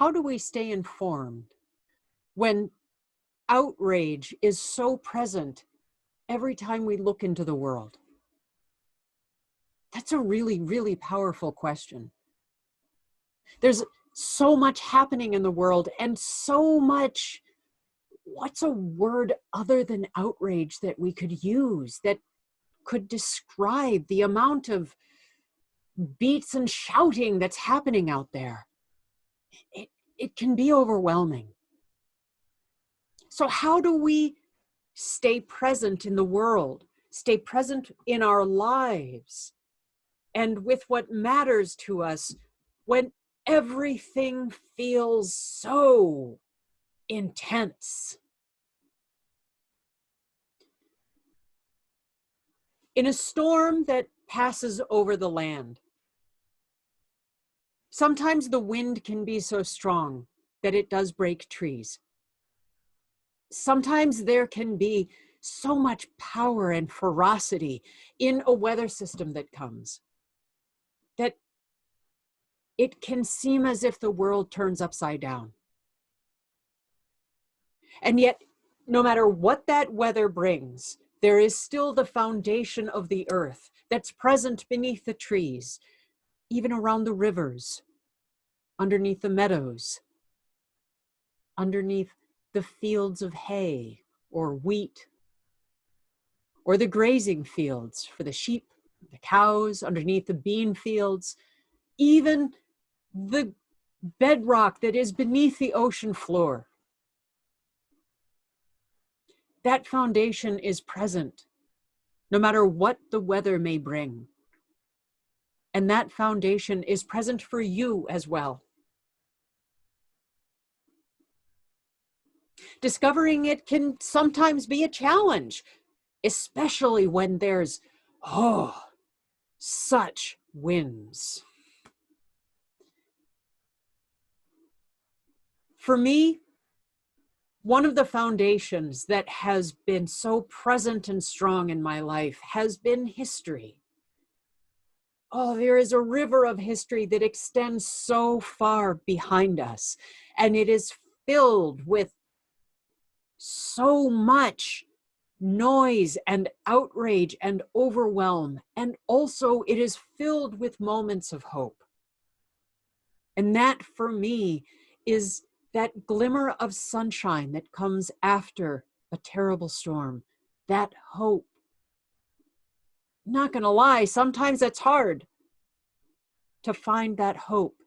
how do we stay informed when outrage is so present every time we look into the world? That's a really, really powerful question. There's so much happening in the world, and so much, what's a word other than outrage that we could use that could describe the amount of beats and shouting that's happening out there? It can be overwhelming. So how do we stay present in the world, stay present in our lives, and with what matters to us when everything feels so intense? In a storm that passes over the land, sometimes the wind can be so strong that it does break trees. Sometimes there can be so much power and ferocity in a weather system that comes that it can seem as if the world turns upside down. And yet, no matter what that weather brings, there is still the foundation of the earth that's present beneath the trees, even around the rivers, underneath the meadows, underneath the fields of hay or wheat, or the grazing fields for the sheep, the cows, underneath the bean fields, even the bedrock that is beneath the ocean floor. That foundation is present, no matter what the weather may bring. And that foundation is present for you as well. Discovering it can sometimes be a challenge, especially when there's, such winds. For me, one of the foundations that has been so present and strong in my life has been history. Oh, there is a river of history that extends so far behind us, and it is filled with so much noise and outrage and overwhelm, and also it is filled with moments of hope. And that, for me, is that glimmer of sunshine that comes after a terrible storm, that hope. Not gonna lie, sometimes it's hard to find that hope.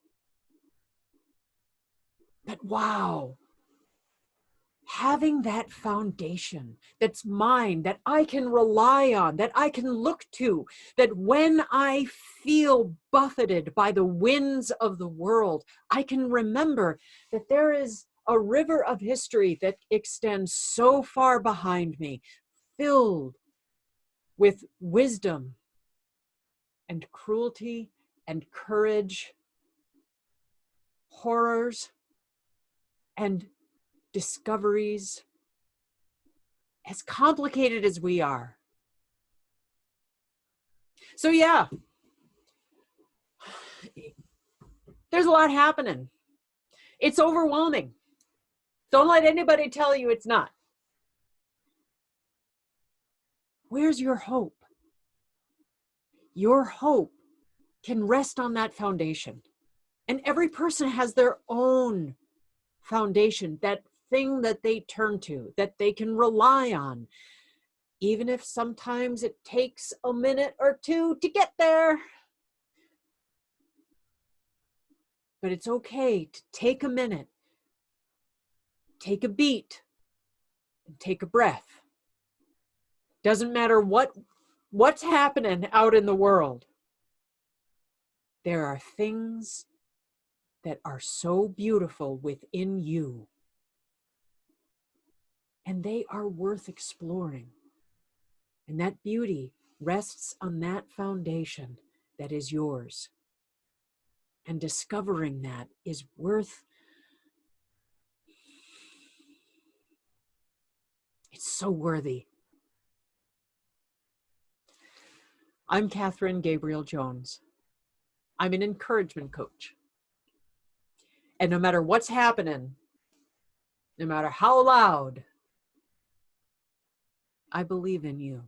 But wow, having that foundation that's mine, that I can rely on, that I can look to, that when I feel buffeted by the winds of the world, I can remember that there is a river of history that extends so far behind me, filled with wisdom and cruelty and courage, horrors and discoveries, as complicated as we are. So yeah, there's a lot happening. It's overwhelming. Don't let anybody tell you it's not. Where's your hope? Your hope can rest on that foundation. And every person has their own foundation, that thing that they turn to, that they can rely on, even if sometimes it takes a minute or two to get there. But it's okay to take a minute, take a beat, and take a breath. Doesn't matter what's happening out in the world. There are things that are so beautiful within you, and they are worth exploring. And that beauty rests on that foundation that is yours. And discovering that is worth, it's so worthy. I'm Catherine Gabriel-Jones. I'm an encouragement coach. And no matter what's happening, no matter how loud, I believe in you.